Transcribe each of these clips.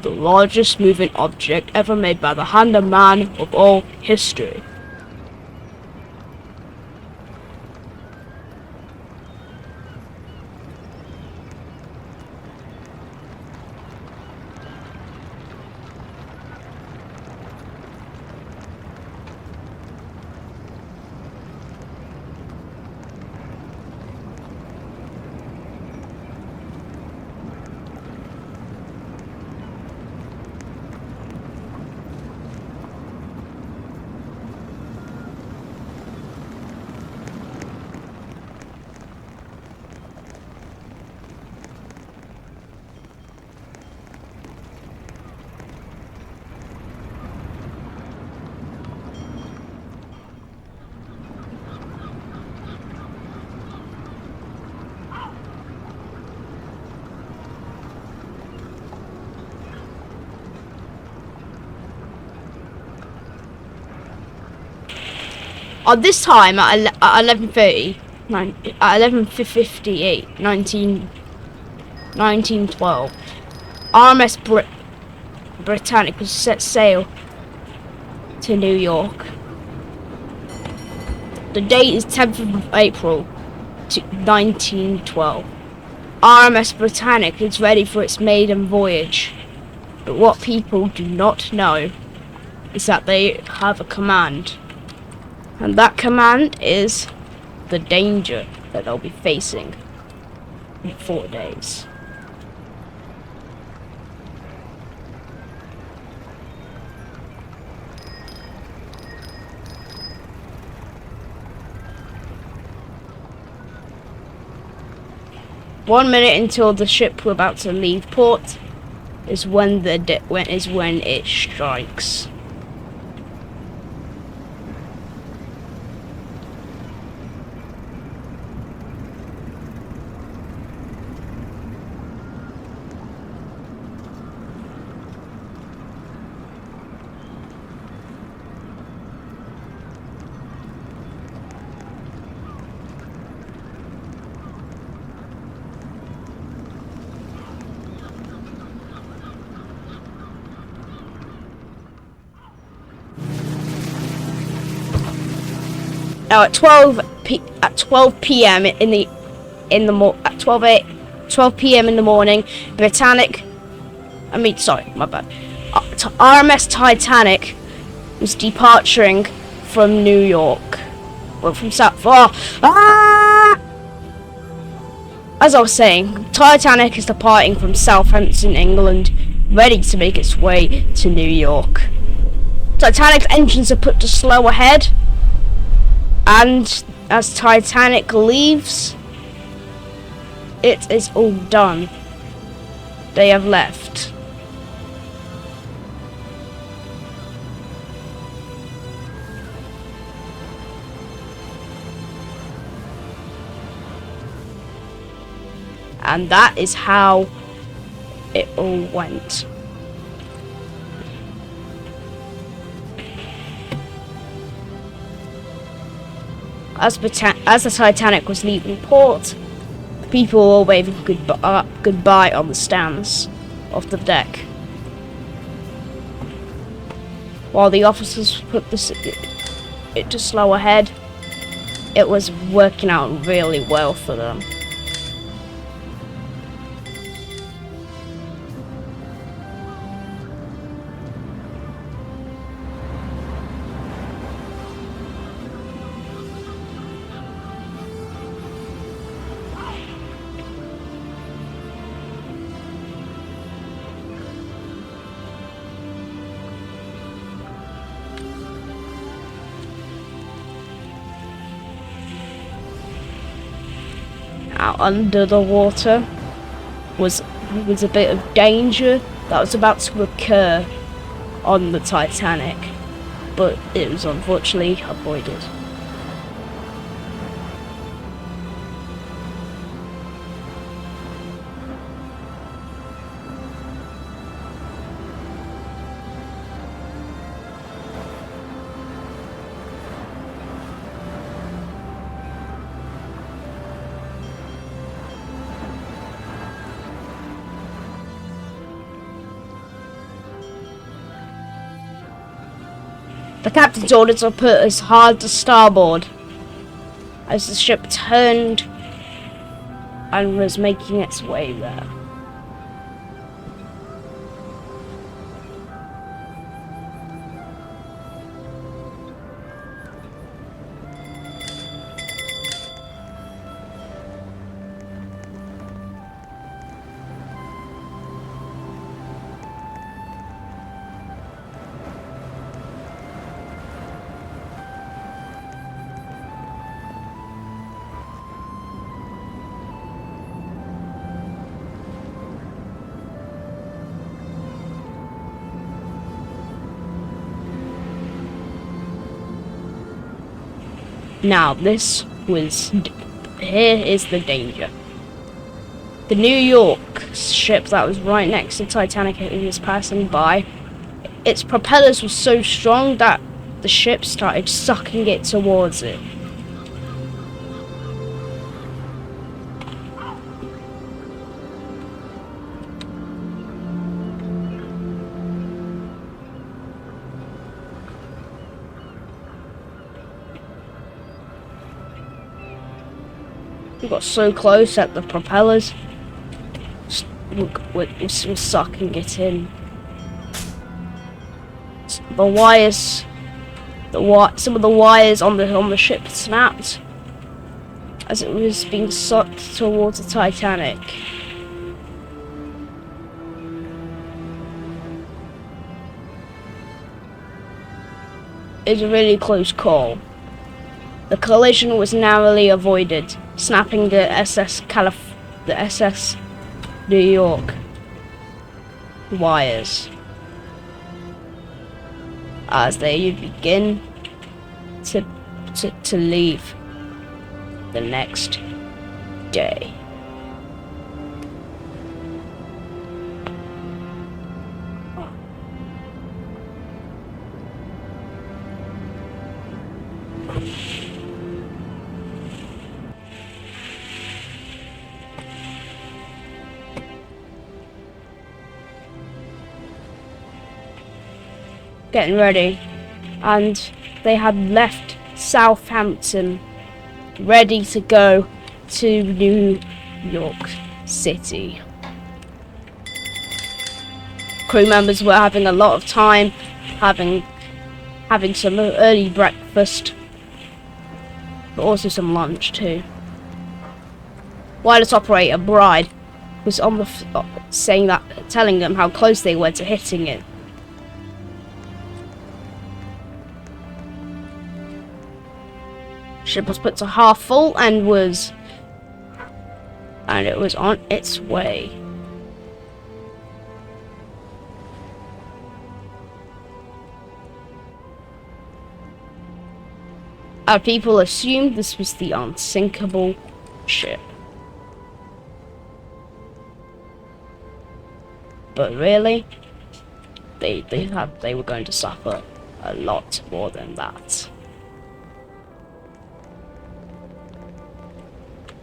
the largest moving object ever made by the hand of man of all history. At this time, at 11:30, at 11:58, 1912, RMS Britannic was set sail to New York. The date is 10th of April, 1912. RMS Britannic is ready for its maiden voyage, but what people do not know is that they have a command. And that command is the danger that they'll be facing in 4 days. One minute until the ship were about to leave port is when it strikes. Now at 12 p.m. at 12 p.m. in the morning, RMS Titanic was departing from New York. Well, from South. As I was saying, Titanic is departing from Southampton, England, ready to make its way to New York. Titanic's engines are put to slow ahead. And as Titanic leaves, it is all done. They have left. And that is how it all went. As the Titanic was leaving port, people were waving goodbye on the stands of the deck, while the officers put it to slow ahead. It was working out really well for them. Out under the water was a bit of danger that was about to occur on the Titanic, but it was unfortunately avoided. The captain's ordered to put as hard to starboard as the ship turned and was making its way there. Now, here is the danger. The New York ship that was right next to Titanic it was passing by, its propellers were so strong that the ship started sucking it towards it. We got so close that the propellers were sucking it in. The wires, some of the wires on the ship snapped as it was being sucked towards the Titanic. It was a really close call. The collision was narrowly avoided, snapping the SS New York wires as they begin to leave the next day. Getting ready, and they had left Southampton ready to go to New York City. Crew members were having a lot of time, having some early breakfast, but also some lunch too. Wireless operator Bride was on the telling them how close they were to hitting it. Ship was put to half full and it was on its way. Our people assumed this was the unsinkable ship, but really, they were going to suffer a lot more than that.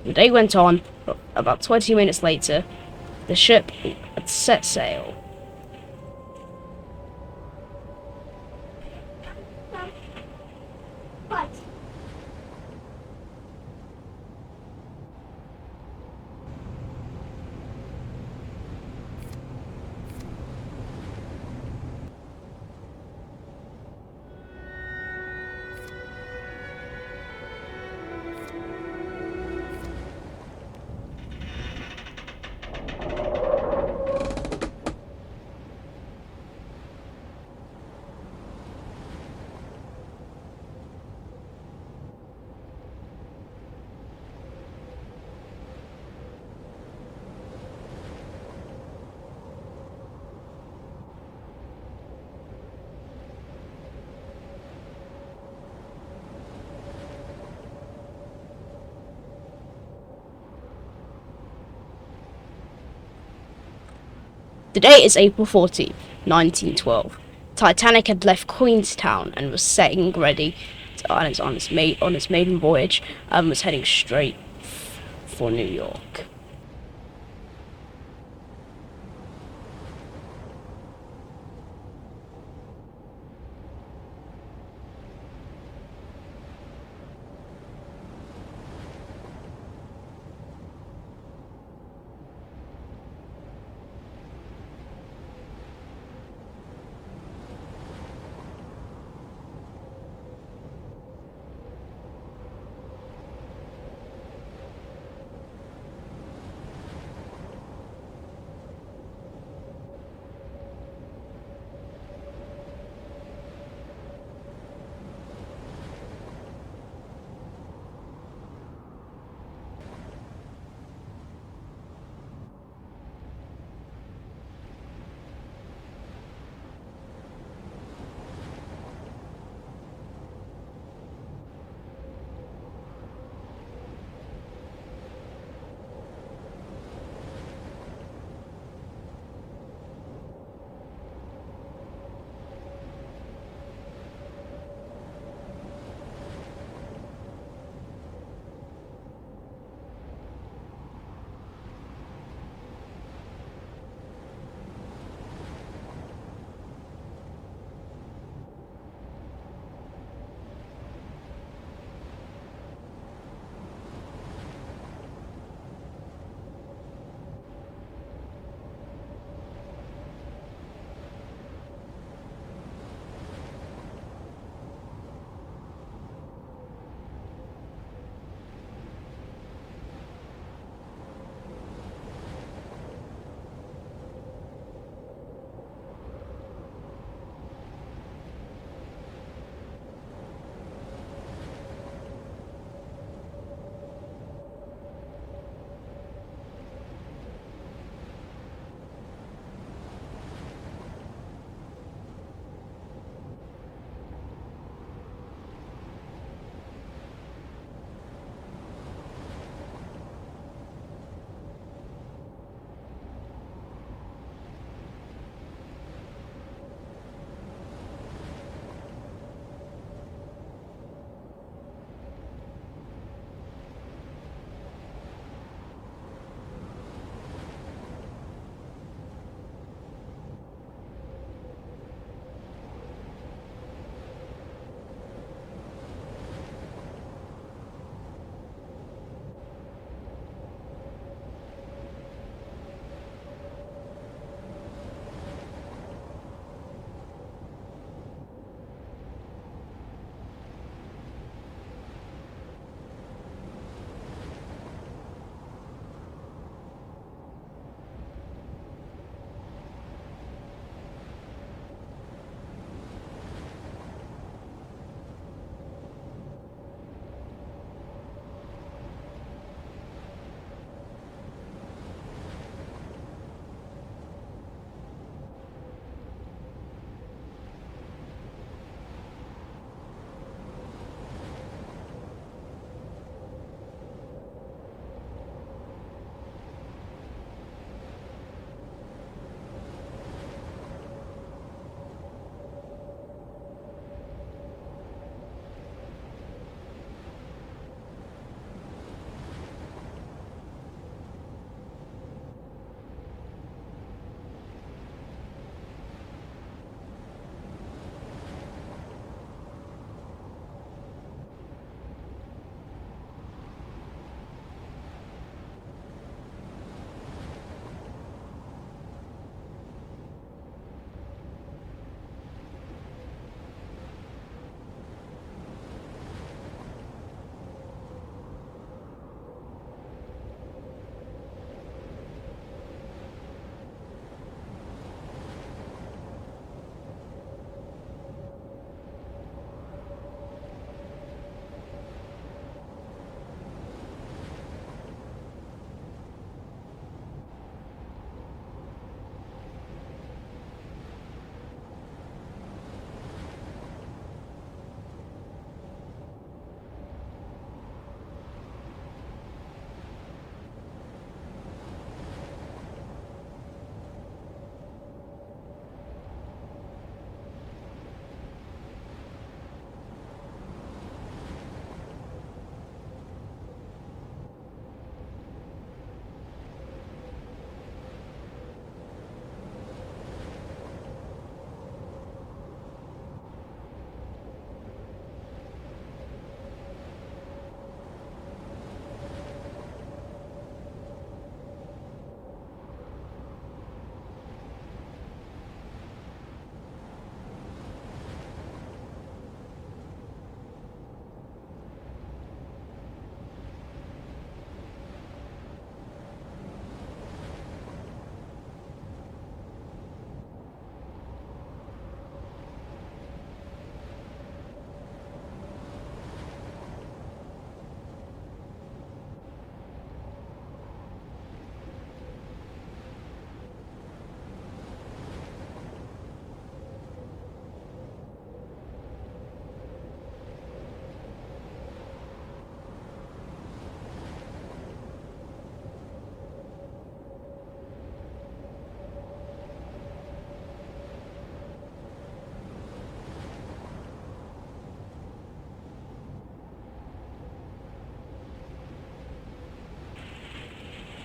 The day went on. About 20 minutes later, the ship had set sail. The date is April 14th, 1912. Titanic had left Queenstown and was setting ready on its maiden voyage and was heading straight for New York.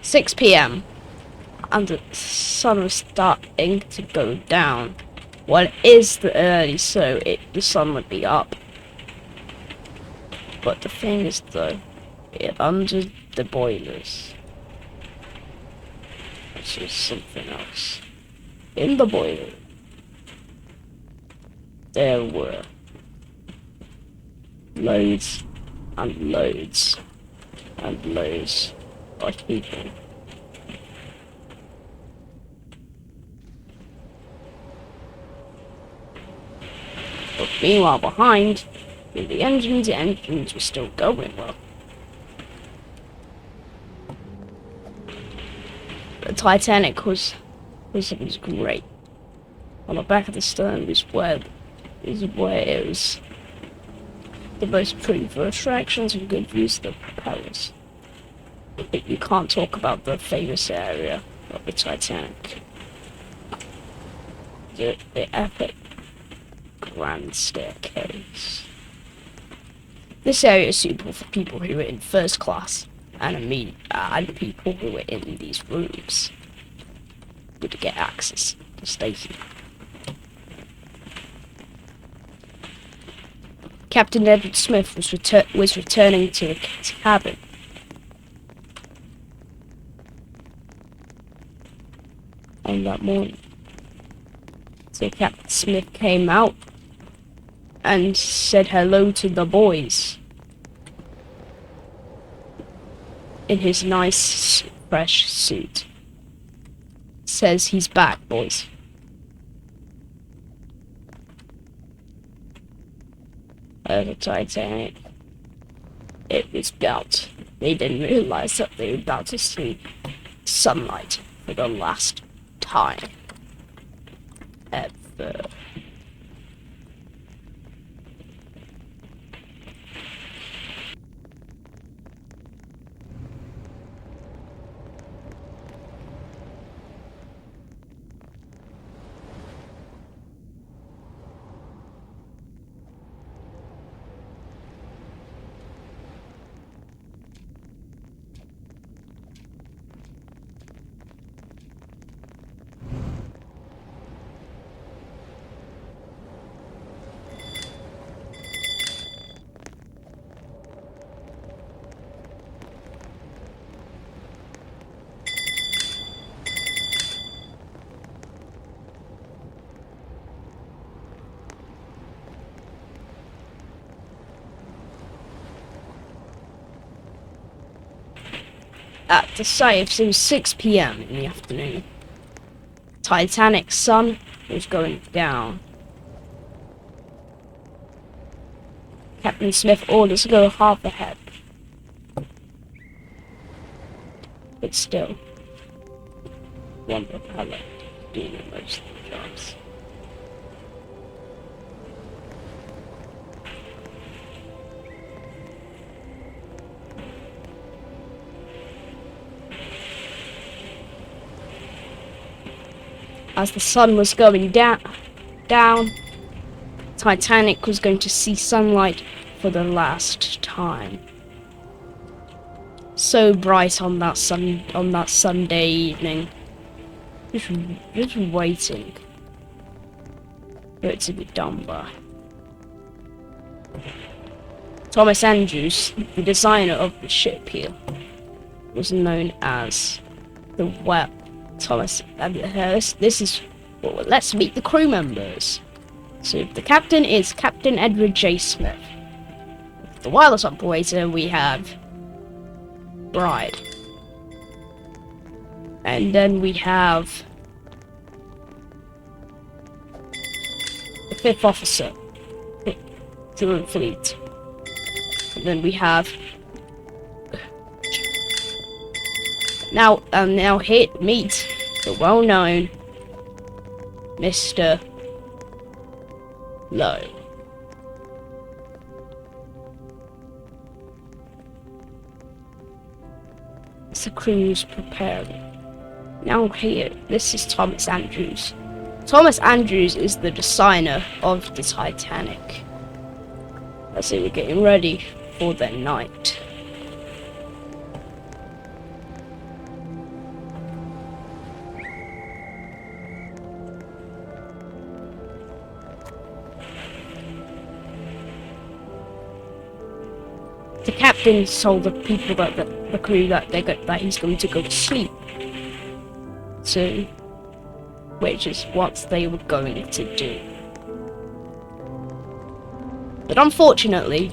6 p.m. and the sun was starting to go down. Well, it is the early, so the sun would be up. But the thing is, though, under the boilers, this is something else. In the boiler, there were loads and loads and loads of people. But meanwhile, behind, with the engines were still going well. The Titanic was great. On the back of the stern is where it was the most pretty for attractions and good views of the propellers. But you can't talk about the famous area of the Titanic. The epic grand staircase. This area is suitable for people who are in first class and people who are in these rooms to get access to station. Captain Edward Smith was returning to his cabin. On that morning. So Captain Smith came out and said hello to the boys in his nice fresh suit. Says he's back, boys. The Titanic, it was about, they didn't realize that they were about to see sunlight for the last time ever. At the site, it was 6 p.m. in the afternoon. Titanic's sun was going down. Captain Smith orders to go half ahead. But still, one propeller doing most of the jobs. As the sun was going down, Titanic was going to see sunlight for the last time. So bright on that Sunday evening, just waiting for it to be done by. Thomas Andrews, the designer of the ship here, was known as the Web. Thomas, this is, well, let's meet the crew members. So the captain is Captain Edward J. Smith. The wireless operator, we have Bride. And then we have the 5th officer to the fleet. And then we have now here meet the well-known Mr. Lowe. It's the crew's preparing. Now here, this is Thomas Andrews. Thomas Andrews is the designer of the Titanic. I say we're getting ready for the night. The captain told the people that the crew that that he's going to go to sleep soon, which is what they were going to do. But unfortunately,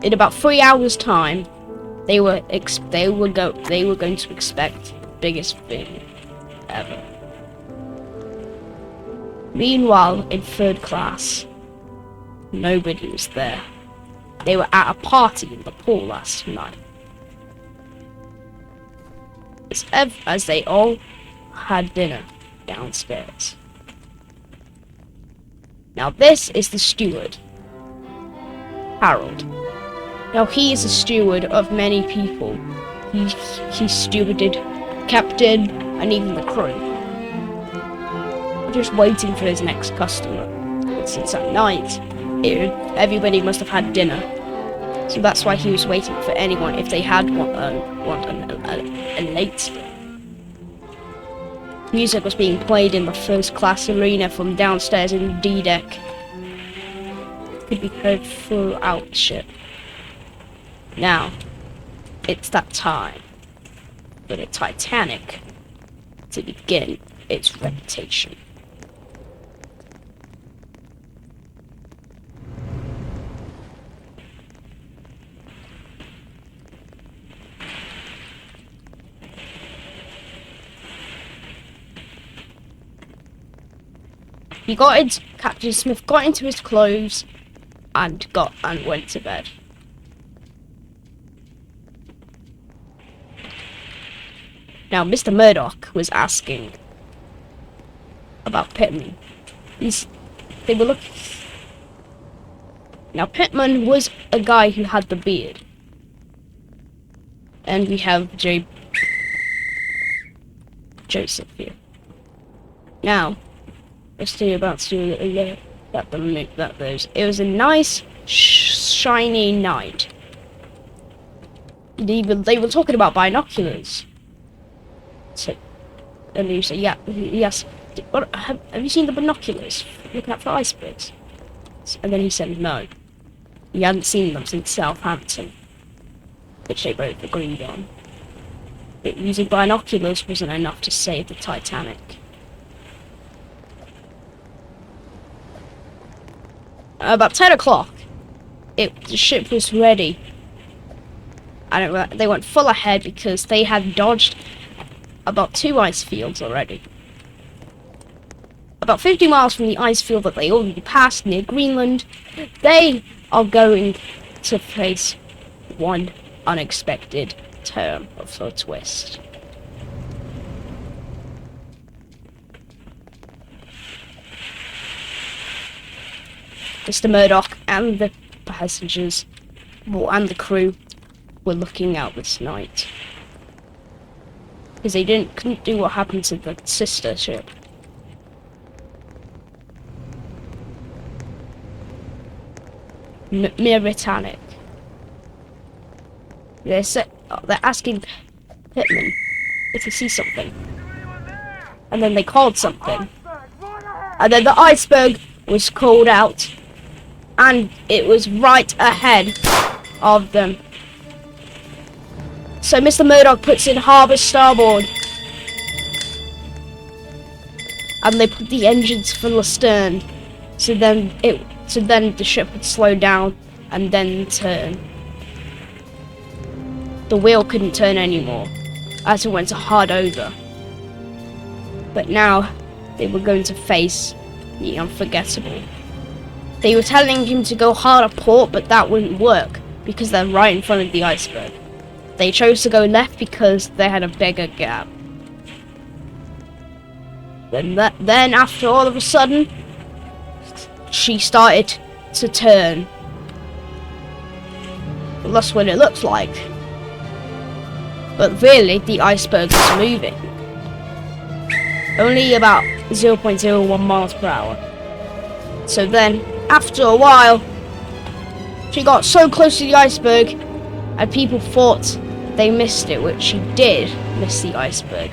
in about 3 hours' time, they were going to expect the biggest thing ever. Meanwhile, in third class, nobody was there. They were at a party in the pool last night, as they all had dinner downstairs. Now this is the steward, Harold. Now he is a steward of many people. He stewarded captain and even the crew. Just waiting for his next customer. But since at night, everybody must have had dinner. So that's why he was waiting for anyone if they had want a late. Music was being played in the first class arena from downstairs in the D deck. Could be heard throughout the ship. Now, it's that time for the Titanic to begin its reputation. Captain Smith got into his clothes and went to bed. Now, Mr. Murdoch was asking about Pittman. They were looking. Now, Pittman was a guy who had the beard, and we have Joseph here. Now, let's do about to that those. It was a nice, shiny night. They were talking about binoculars. So, and you say, yes. Have you seen the binoculars looking out for icebergs? And then he said no. He hadn't seen them since Southampton, which they both agreed on. But using binoculars wasn't enough to save the Titanic. About 10 o'clock, the ship was ready. And they went full ahead because they had dodged about 2 ice fields already. About 50 miles from the ice field that they already passed near Greenland, they are going to face one unexpected turn of a twist. Mr. Murdoch and the passengers, and the crew, were looking out this night. Because they couldn't do what happened to the sister ship. Titanic. They're asking Pittman if he sees something. And then they called something. And then the iceberg was called out. And it was right ahead of them. So Mr. Murdoch puts in harbour starboard. And they put the engines full astern. So then the ship would slow down and then turn. The wheel couldn't turn anymore, as it went hard over. But now they were going to face the unforgettable. They were telling him to go hard at port, but that wouldn't work because they're right in front of the iceberg. They chose to go left because they had a bigger gap. Then after all of a sudden, she started to turn. Well, that's what it looks like. But really, the iceberg was moving. Only about 0.01 miles per hour. So then, after a while, she got so close to the iceberg, and people thought they missed it, which she did miss the iceberg.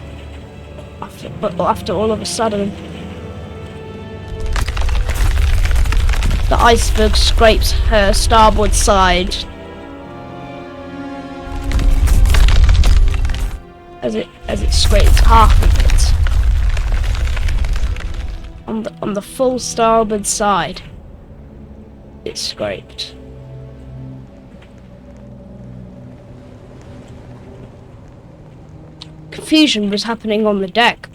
But after all of a sudden, The iceberg scrapes her starboard side as it scrapes half of it. On the full starboard side, it scraped. Confusion was happening on the deck.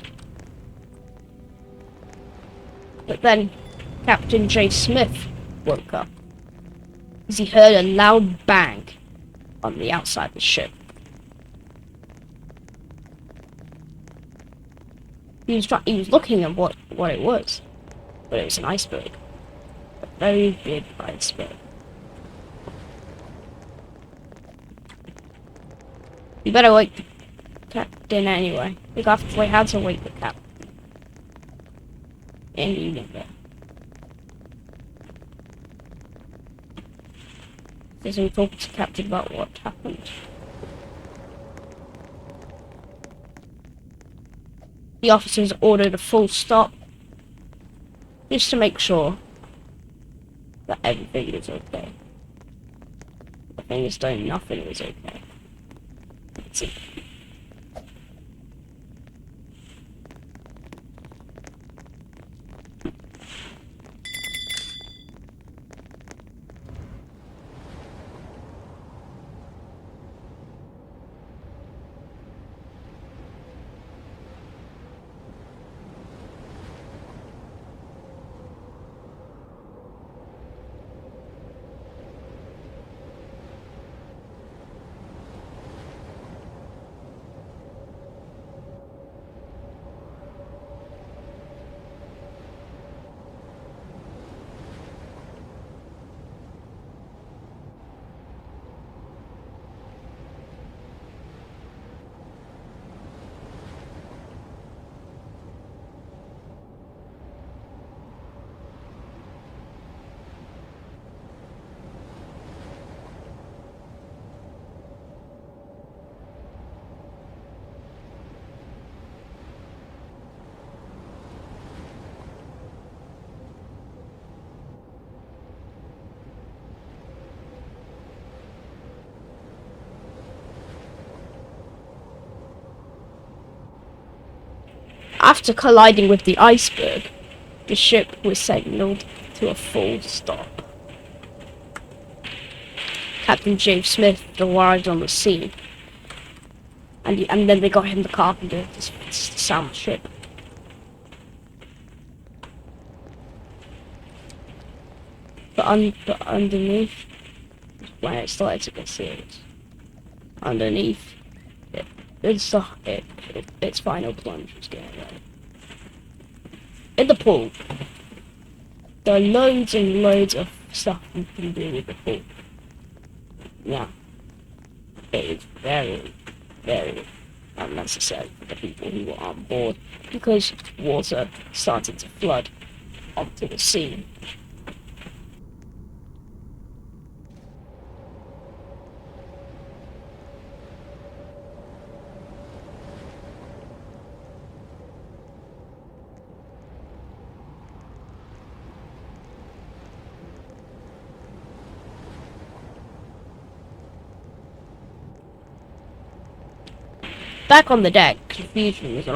But then Captain J. Smith woke up as he heard a loud bang on the outside of the ship. He was looking at what it was, but it was an iceberg, a very big iceberg. You better wake the captain anyway. We had to wake the captain. And you never. So we talked to the captain about what happened. The officers ordered a full stop, just to make sure that everything is okay. The thing is done, nothing is okay. That's it. After colliding with the iceberg, the ship was signaled to a full stop. Captain James Smith arrived on the scene, and then they got him the carpenter to sound the ship. But underneath, when it started to get serious, underneath, its final plunge was getting ready. In the pool, there are loads and loads of stuff you can do with the pool. Now, it is very, very unnecessary for the people who were on board because water started to flood onto the scene. Back on the deck, confusion was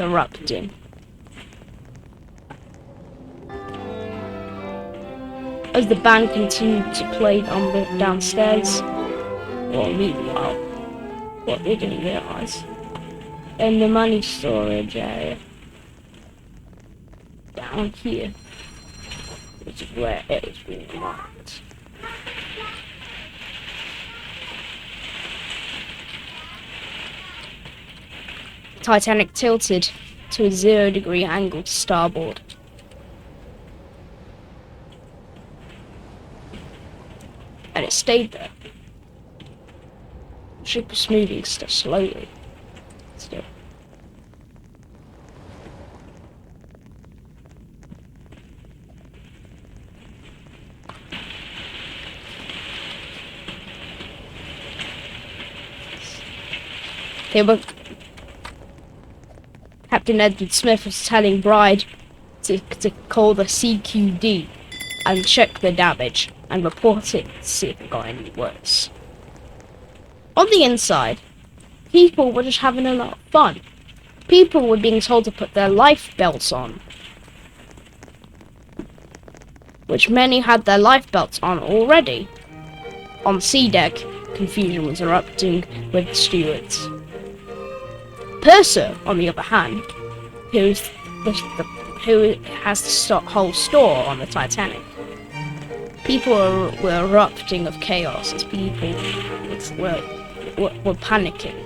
erupting. As the band continued to play on the downstairs, or meanwhile, what they didn't realise, in the money storage area, down here, which is where it was being marked. Titanic tilted to a 0-degree angle to starboard. And it stayed there. The ship was moving slowly. Still. Captain Edward Smith was telling Bride to call the CQD and check the damage and report it to see if it got any worse. On the inside, people were just having a lot of fun. People were being told to put their life belts on, which many had their life belts on already. On sea deck, confusion was erupting with the stewards. Purser, on the other hand, who has the whole store on the Titanic, people were erupting of chaos as people were panicking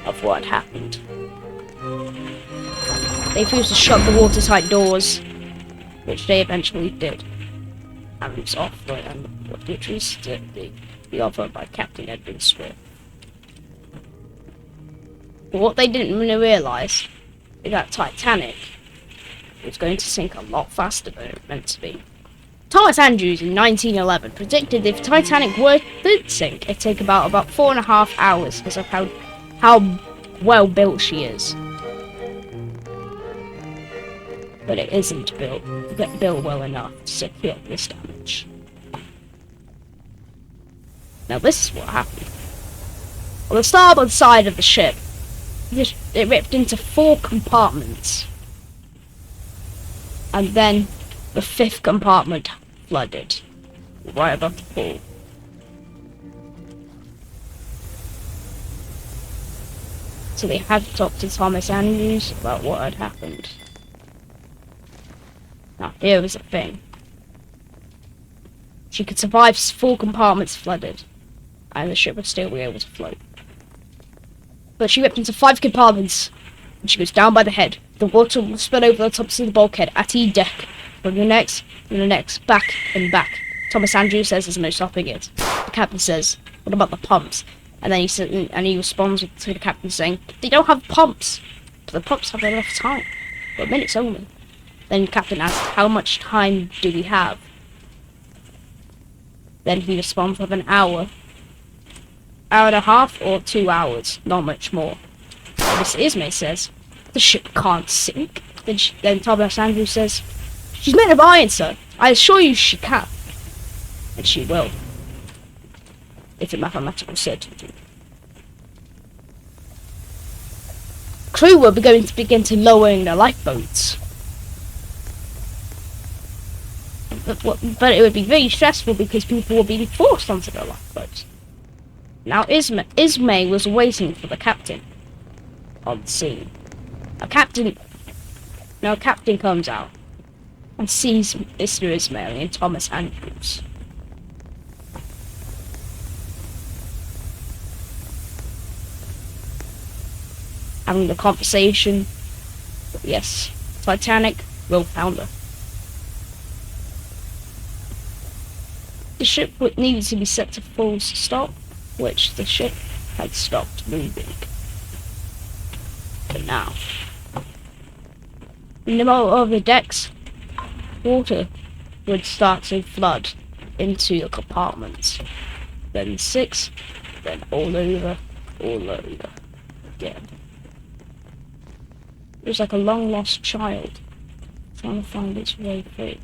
of what had happened. They refused to shut the watertight doors, which they eventually did. And it was which was the offer by Captain Edwin Swift. But what they didn't really realise is that Titanic was going to sink a lot faster than it was meant to be. Thomas Andrews in 1911 predicted if Titanic did sink, it'd take about 4.5 hours because of how well built she is. But it isn't built well enough to secure this damage. Now this is what happened. On the starboard side of the ship, it ripped into 4 compartments. And then the 5th compartment flooded, right above the pool. So they had to talk to Thomas Andrews about what had happened. Now, here was the thing. She could survive 4 compartments flooded, and the ship would still be able to float. But she ripped into 5 compartments, and she goes down by the head. The water will spread over the tops of the bulkhead at E-deck, from the next, back and back. Thomas Andrews says there's no stopping it. The captain says, what about the pumps? And then he responds to the captain saying, they don't have pumps, but the pumps have enough time, but minutes only. Then the captain asks, how much time do we have? Then he responds with an hour and a half, or 2 hours, not much more. And Miss Ismay says, the ship can't sink. Then Thomas Andrews says, she's made of iron, sir. I assure you she can. And she will. It's a mathematical certainty. Crew were going to begin to lowering their lifeboats. But it would be very stressful because people were being forced onto their lifeboats. Now Ismay was waiting for the captain on the scene. A captain comes out and sees Mr. Ismay and Thomas Andrews. Having the conversation. Yes, Titanic will founder. The ship needed to be set to full stop, which the ship had stopped moving. But now, in the middle of the decks, water would start to flood into the compartments. Then 6, then all over again. It was like a long lost child trying to find its way free.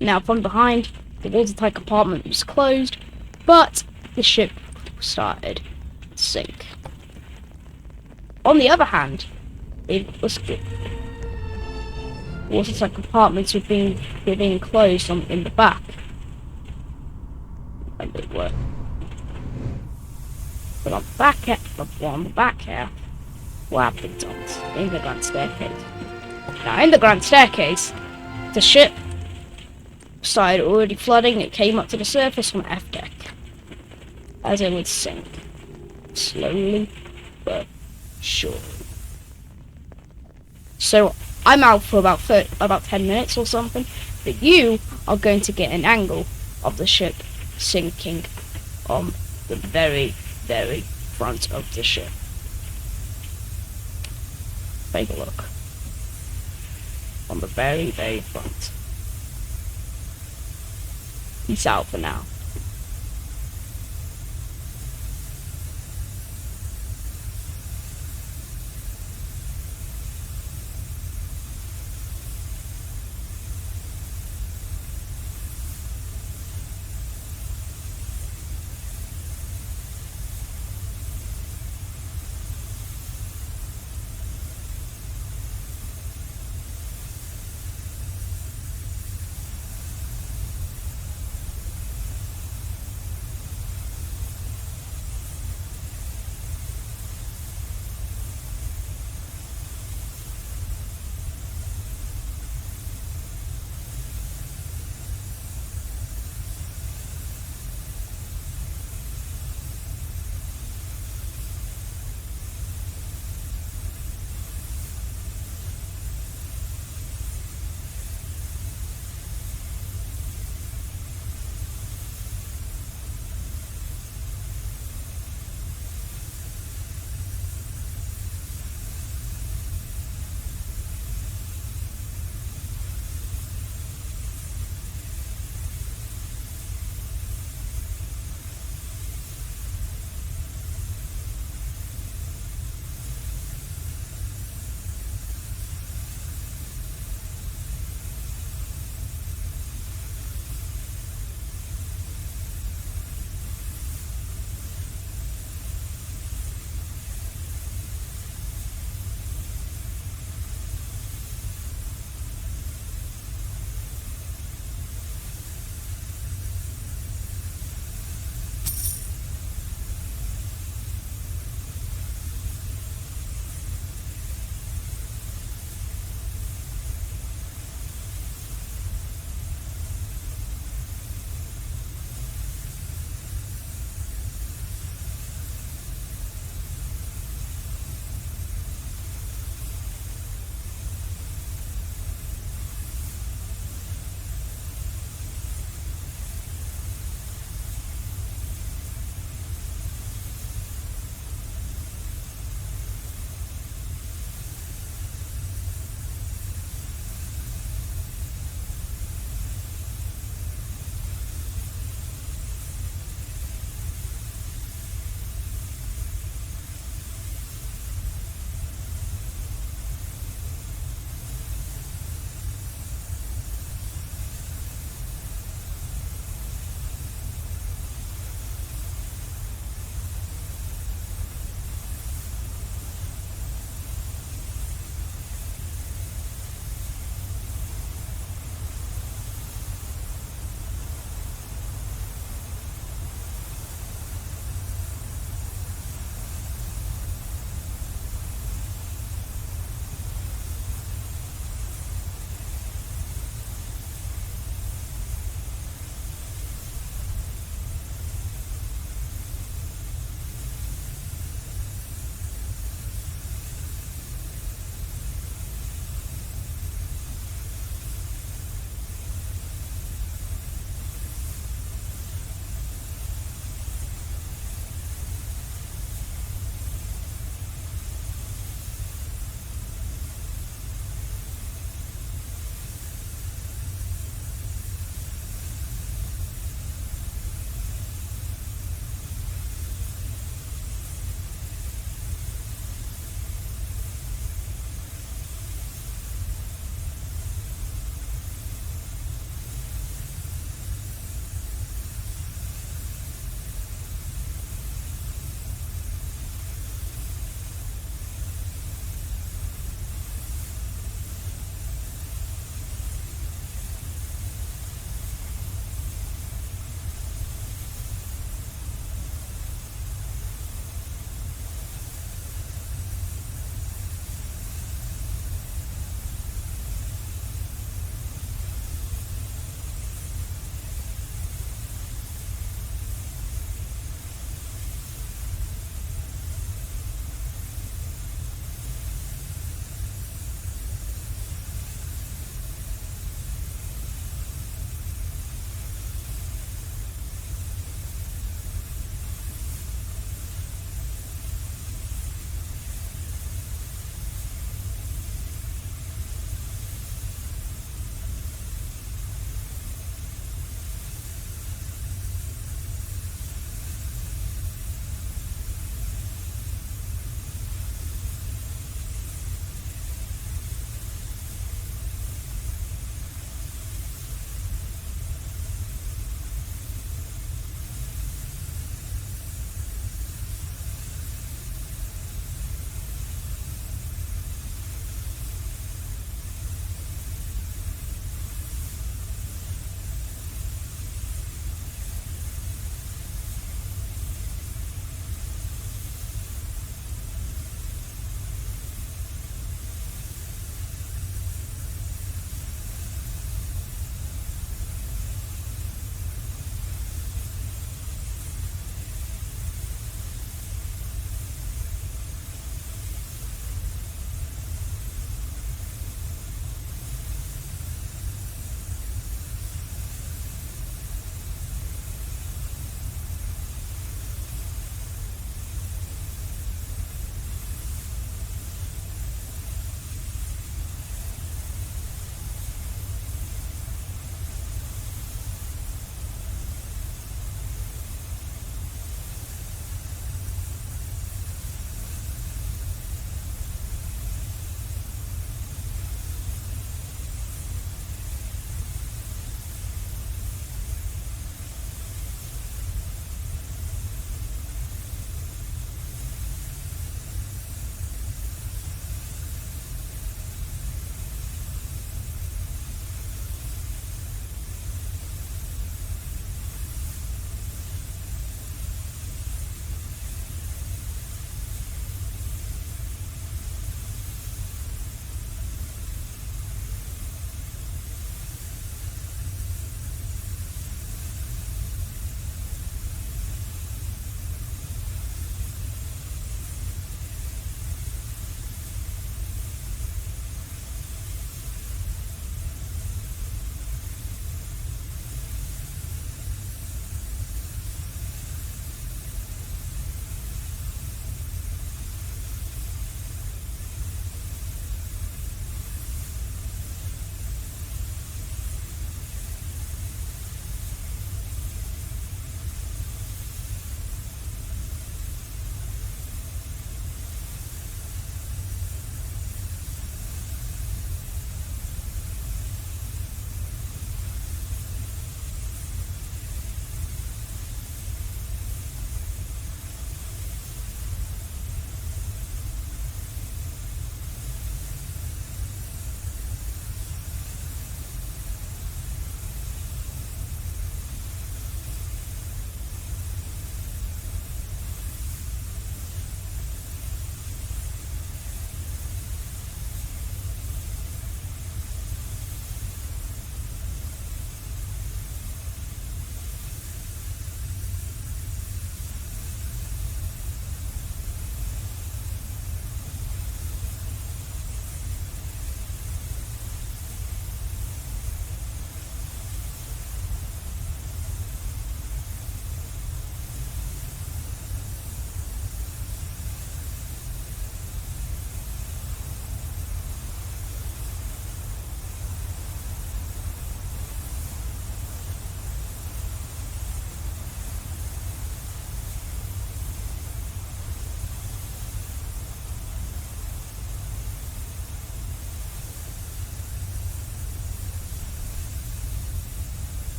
Now from behind, the watertight compartment was closed, but the ship started to sink. On the other hand, watertight compartments were being closed in the back. And they were. But on the back here, what happened in the grand staircase? Now in the grand staircase, the ship started already flooding. It came up to the surface on F deck as it would sink slowly but surely. So I'm out for about 10 minutes or something, but you are going to get an angle of the ship sinking on the very, very front of the ship. Take a look on the very, very front. Peace out for now.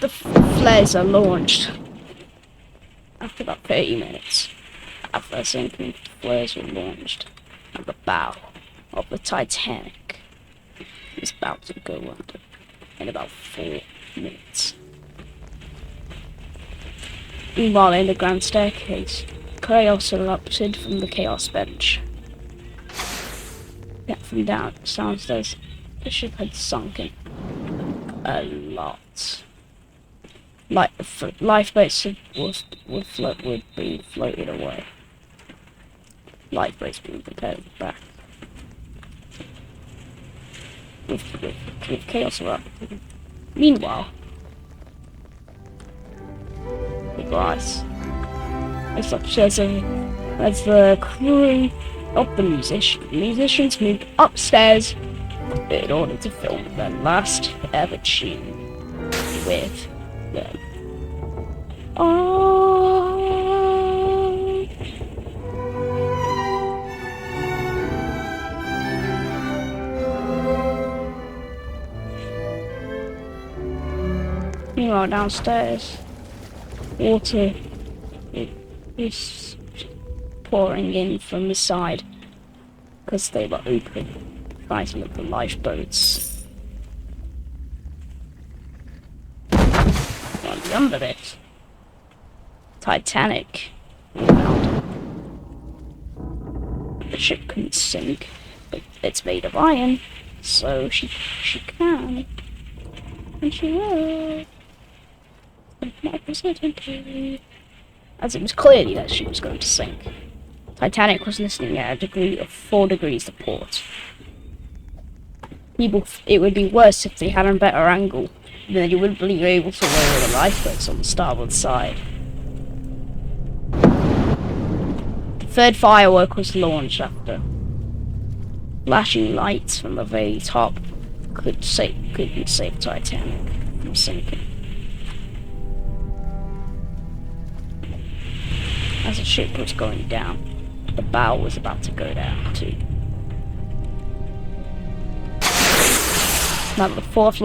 the flares are launched, after about 30 minutes after sinking, flares were launched, and the bow of the Titanic is about to go under in about 4 minutes. Meanwhile, in the grand staircase, chaos erupted from the chaos bench. Yeah, from downstairs, the ship had sunken a lot. Like lifeboats would be floated away. Lifeboats being prepared back. With chaos erupting. Meanwhile, the glass. As such as the crew of the musicians moved upstairs in order to film their last ever tune with them. Meanwhile, downstairs, water is pouring in from the side because they were open, trying to look for lifeboats. On the end of it, Titanic found. The ship couldn't sink, but it's made of iron, so she can, and she will. As it was clearly that she was going to sink. Titanic was listening at a degree of 4 degrees to port. It would be worse if they had a better angle, then you wouldn't be able to lower the lifeboats on the starboard side. The third firework was launched after. Flashing lights from the very top couldn't save Titanic from sinking. As the ship was going down, the bow was about to go down too. Now the fourth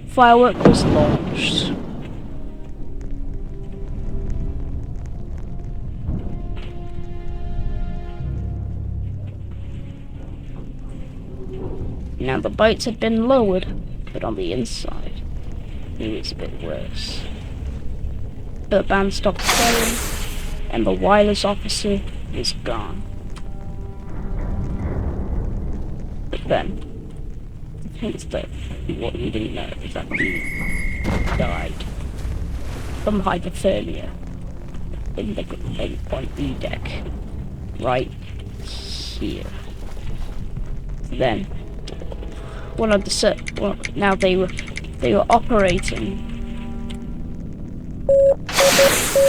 firework was launched. Now the boats had been lowered, but on the inside, it was a bit worse. The band stopped playing, and the wireless officer was gone. But then, the thing is that what you didn't know is that he died from hypothermia in the on E deck, right here. Then, now they were operating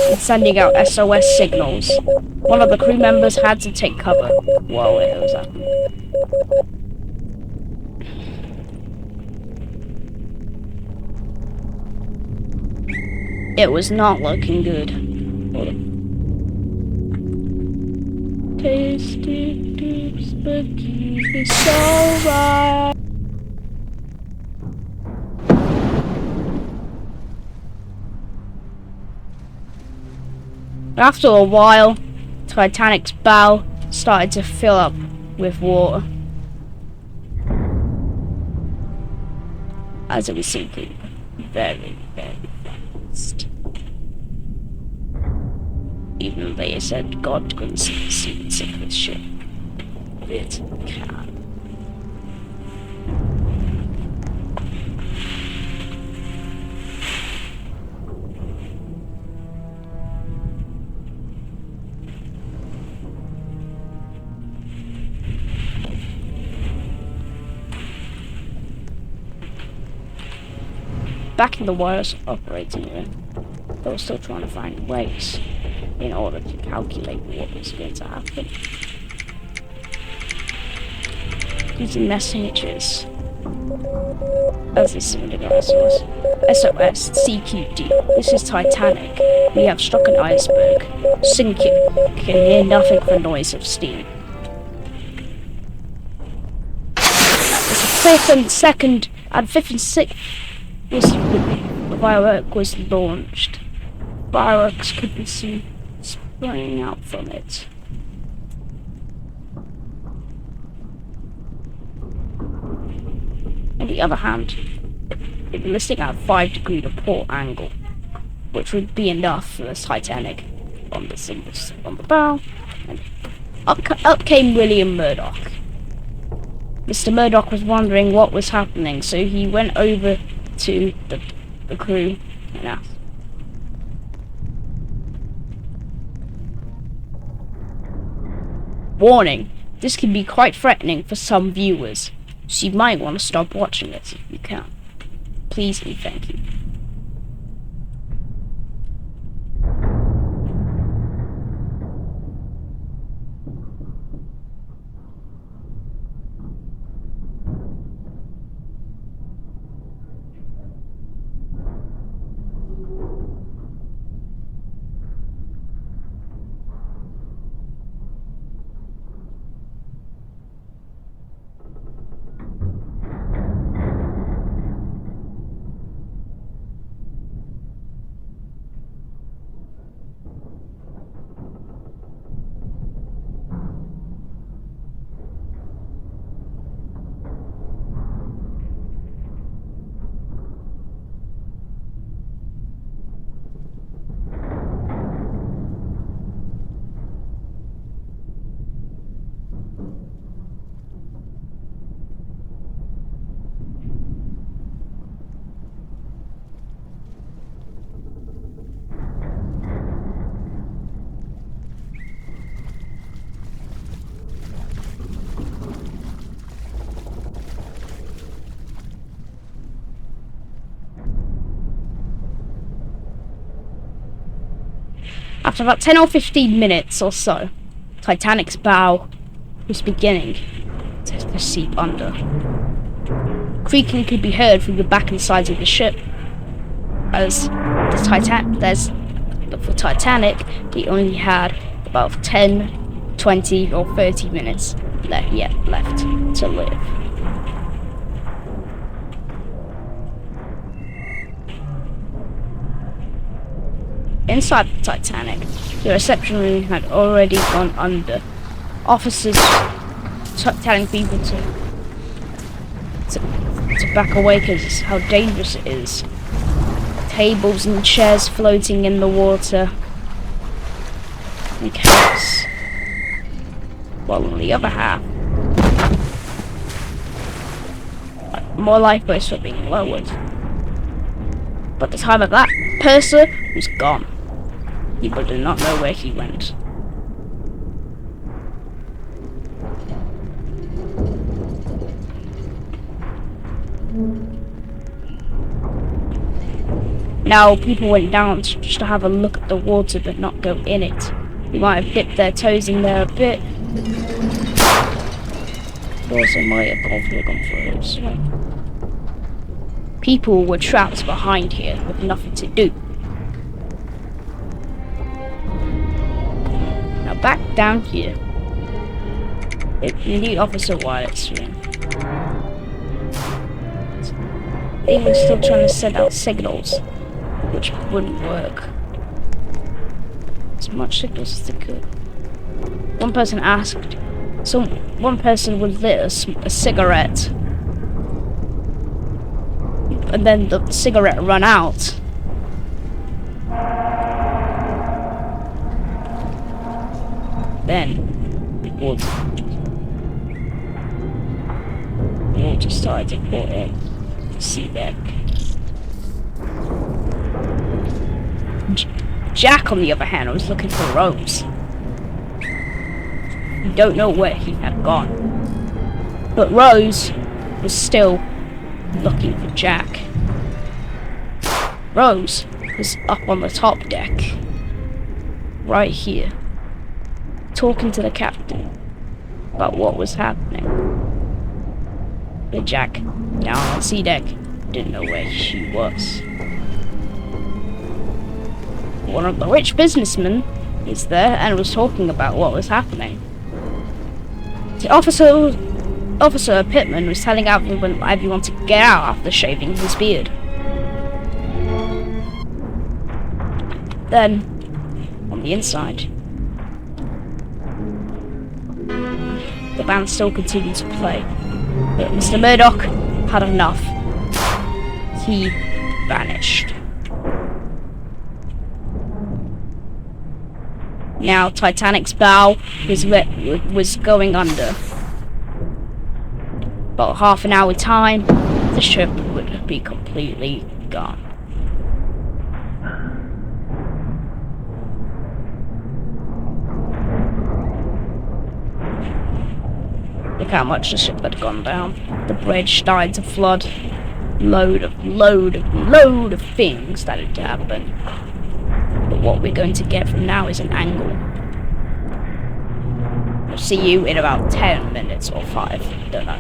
and sending out SOS signals. One of the crew members had to take cover while it was happening. It was not looking good. Tasty tubes, but it's alright. After a while, Titanic's bow started to fill up with water as it was sinking very, very fast. Even they said God couldn't see the sink this ship. It can. Back in the wireless operating room, they were still trying to find ways in order to calculate what was going to happen. Using messages as this device was. SOS, CQD, this is Titanic. We have struck an iceberg. Sinking. Can hear nothing but noise of steam. That was the fifth and sixth was firework was launched. Fireworks could be seen spraying out from it. On the other hand, it was listing at a 5-degree report angle, which would be enough for the Titanic on the symbols on the bow. And up came William Murdoch. Mr. Murdoch was wondering what was happening, so he went over to the crew and asked. Warning, this can be quite threatening for some viewers, so you might want to stop watching it if you can. Please and thank you. After about 10 or 15 minutes or so, Titanic's bow was beginning to seep under. Creaking could be heard from the back and sides of the ship, as for Titanic, he only had about 10, 20 or 30 minutes left to live. Inside the Titanic, the reception room had already gone under. Officers telling people to back away because how dangerous it is. Tables and chairs floating in the water. And chaos. While on the other half, more lifeboats were being lowered. But the time of that, purser was gone. People did not know where he went. Now people went down just to have a look at the water but not go in it. They might have dipped their toes in there a bit. Also might have gone for a swim. People were trapped behind here with nothing to do. Now back down here, you need Officer Wyatt's room. They were still trying to send out signals, which wouldn't work. As much signals as they could. One person asked, one person would lit a cigarette, and then the cigarette ran out. Then water started to pour in the sea deck. Jack, on the other hand, was looking for Rose. We don't know where he had gone, but Rose was still looking for Jack. Rose was up on the top deck, right here, talking to the captain about what was happening. But Jack, down on sea deck, didn't know where she was. One of the rich businessmen was there and was talking about what was happening. The Officer Pittman was telling everyone to get out after shaving his beard. Then, on the inside, the band still continued to play. But Mr. Murdoch had enough. He vanished. Now Titanic's bow was going under. About half an hour time, the ship would be completely gone. Look how much the ship had gone down. The bridge started to flood. Load of things that had happened. But what we're going to get from now is an angle. I'll see you in about 10 minutes or 5, don't know.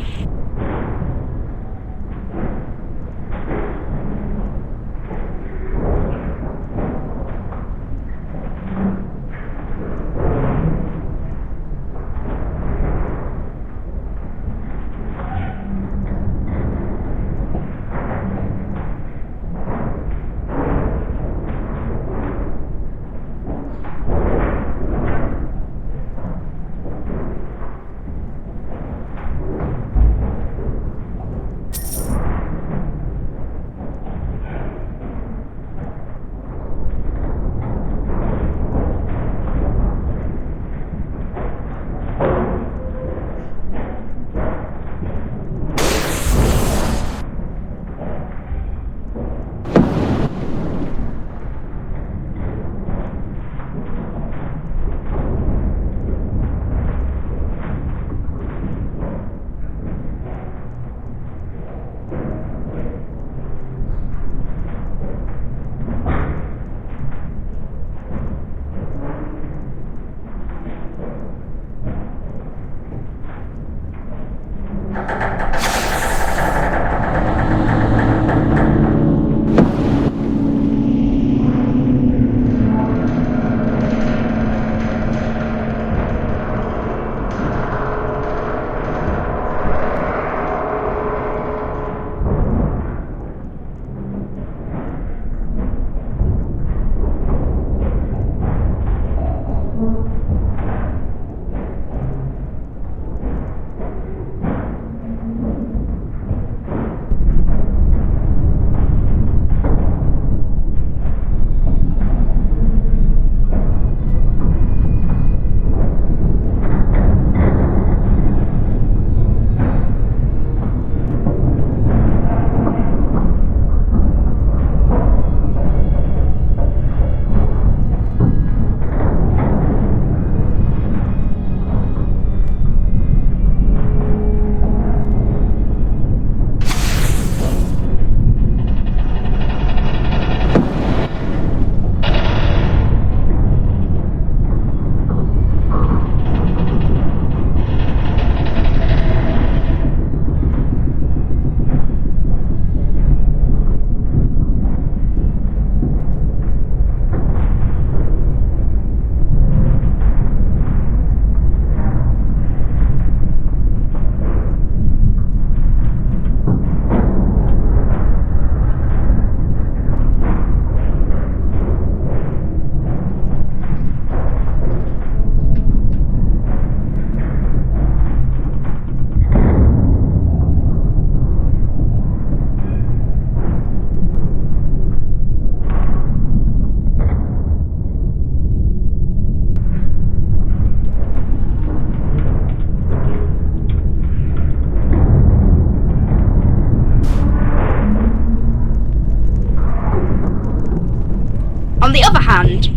On the other hand,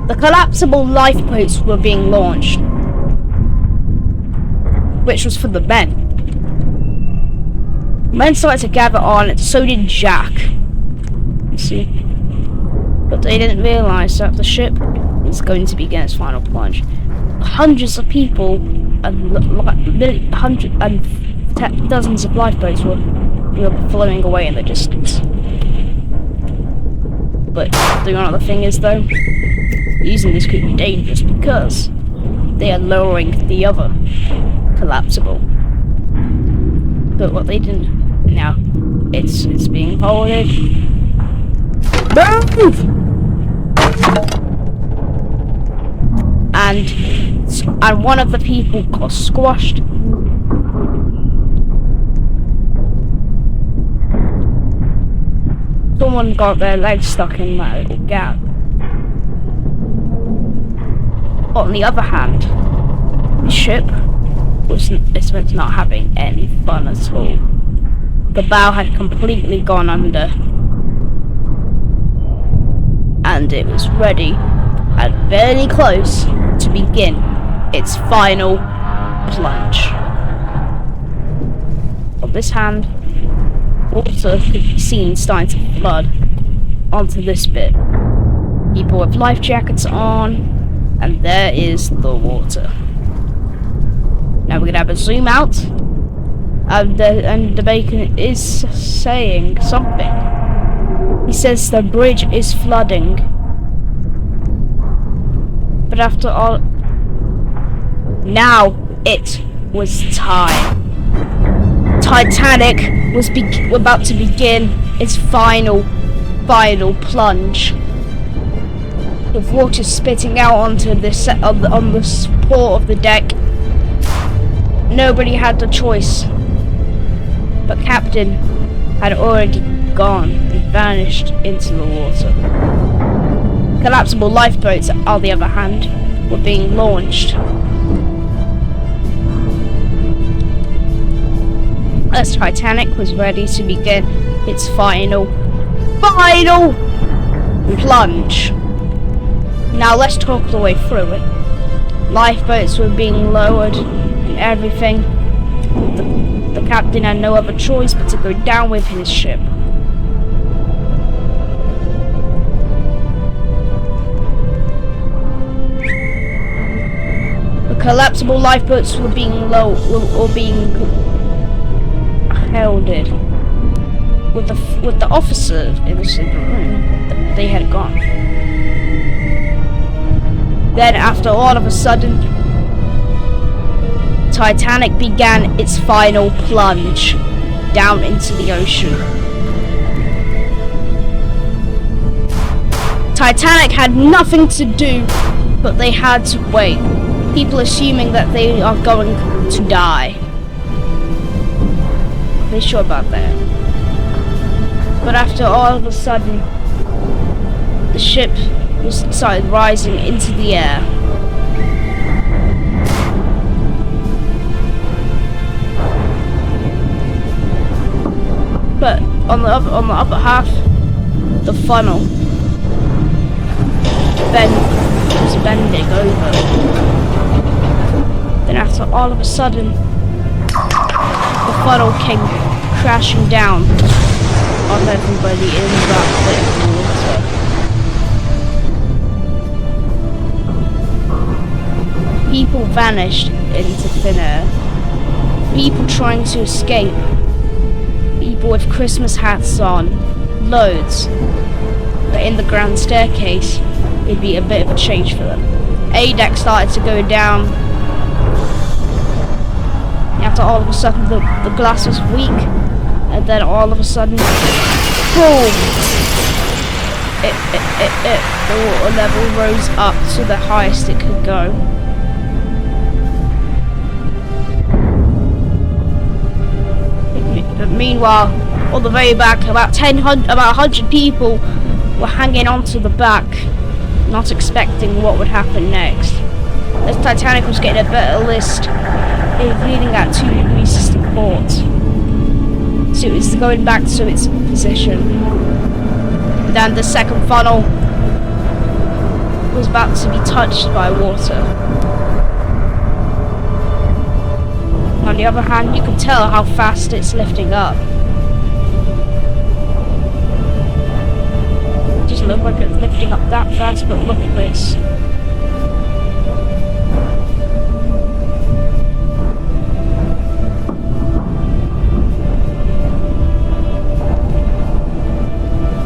the collapsible lifeboats were being launched, which was for the men. Men started to gather on, and so did Jack. You see? But they didn't realise that the ship was going to begin its final plunge. Hundreds of people and dozens of lifeboats were floating away in the distance. But the other thing is, though, using this could be dangerous because they are lowering the other collapsible. But what they didn't, now it's being folded. Move! and one of the people got squashed. Someone got their legs stuck in that little gap. On the other hand, the ship was not having any fun at all. The bow had completely gone under, and it was ready and very close to begin its final plunge. On this hand, water could be seen starting to flood onto this bit. People with life jackets on, and there is the water. Now we're gonna have a zoom out, and the bacon is saying something. He says the bridge is flooding. But after all, now it was time. Titanic was about to begin its final plunge. With water spitting out onto on the support of the deck. Nobody had the choice. But Captain had already gone and vanished into the water. Collapsible lifeboats, on the other hand, were being launched. As Titanic was ready to begin its final plunge. Now let's talk the way through it. Lifeboats were being lowered and everything. The captain had no other choice but to go down with his ship. The collapsible lifeboats were being heralded with the officer in the room. They had gone. Then, after all of a sudden, Titanic began its final plunge down into the ocean. Titanic had nothing to do, but they had to wait. People assuming that they are going to die. Are they sure about that? But after all of a sudden, the ship started rising into the air. But on the upper half, the funnel was bending over. Then after all of a sudden, the funnel came crashing down on everybody in that bit of water. People vanished into thin air. People trying to escape. People with Christmas hats on. Loads. But in the grand staircase, it'd be a bit of a change for them. A-deck started to go down. After all of a sudden the glass was weak, and then all of a sudden, boom! The water level rose up to the highest it could go. But meanwhile, on the very back, about 100 people were hanging onto the back, not expecting what would happen next. As Titanic was getting a better list, it was leading at 2 degrees to port. So it was going back to its position. Then the second funnel was about to be touched by water. On the other hand, you can tell how fast it's lifting up. It doesn't look like it's lifting up that fast, but look at this.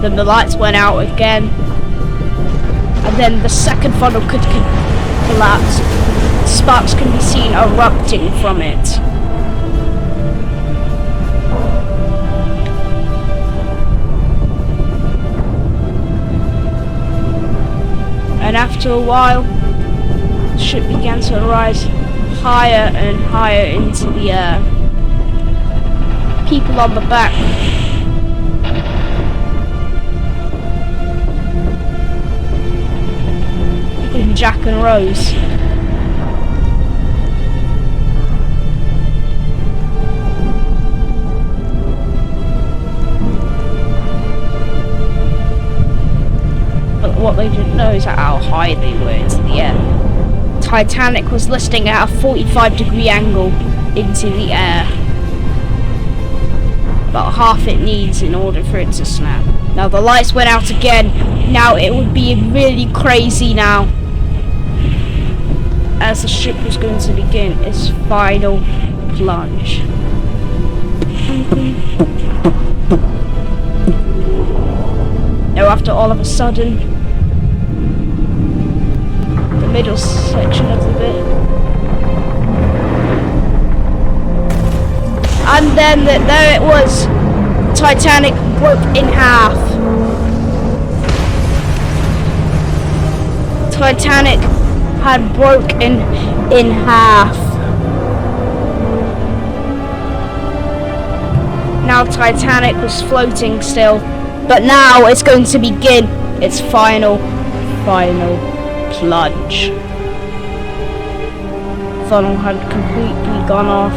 Then the lights went out again, and then the second funnel could collapse. Sparks can be seen erupting from it. And after a while, the ship began to rise higher and higher into the air. People on the back including Jack and Rose. But what they didn't know is how high they were into the air. Titanic was listing at a 45-degree angle into the air. About half it needs in order for it to snap. Now the lights went out again. Now it would be really crazy now, as the ship was going to begin its final plunge. Now after all of a sudden, the middle section of the bit, and then there it was. Titanic broke in half. Titanic had broken in half. Now Titanic was floating still, but now it's going to begin its final plunge. Funnel had completely gone off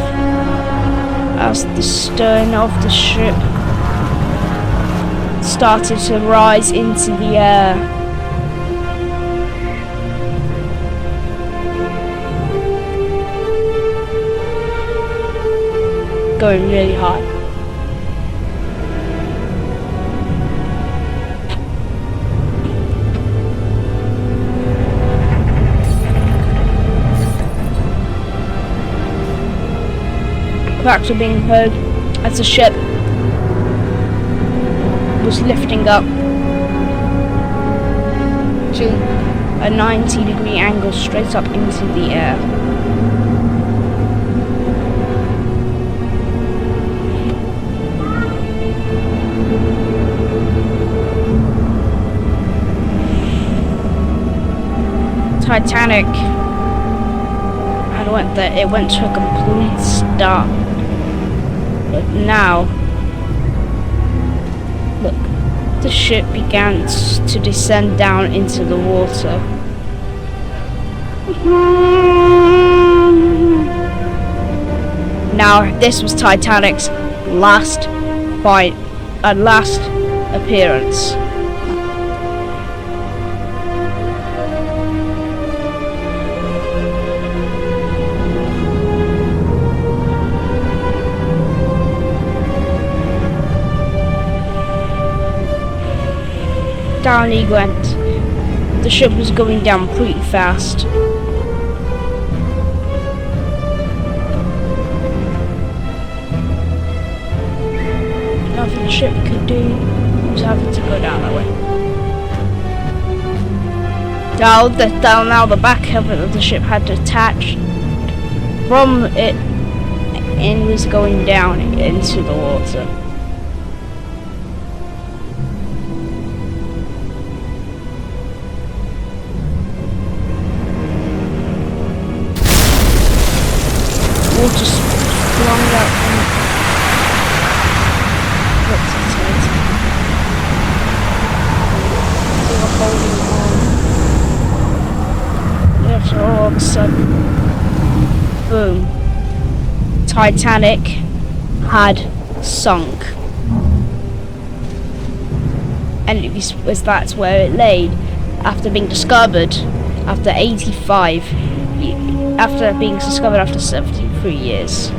as the stern of the ship started to rise into the air. Going really high. Cracks were being heard as the ship was lifting up to a 90-degree angle straight up into the air. Titanic it went to a complete stop. But now, look, the ship began to descend down into the water. Now, this was Titanic's last appearance. Down he went. The ship was going down pretty fast. Nothing the ship could do was having to go down that way. Now the back of the ship had detached from it and was going down into the water. Water sprung out from what's inside. They were holding on. And after all of a sudden, boom, Titanic had sunk. And that's where it laid after being discovered after 85. After being discovered after 73 years.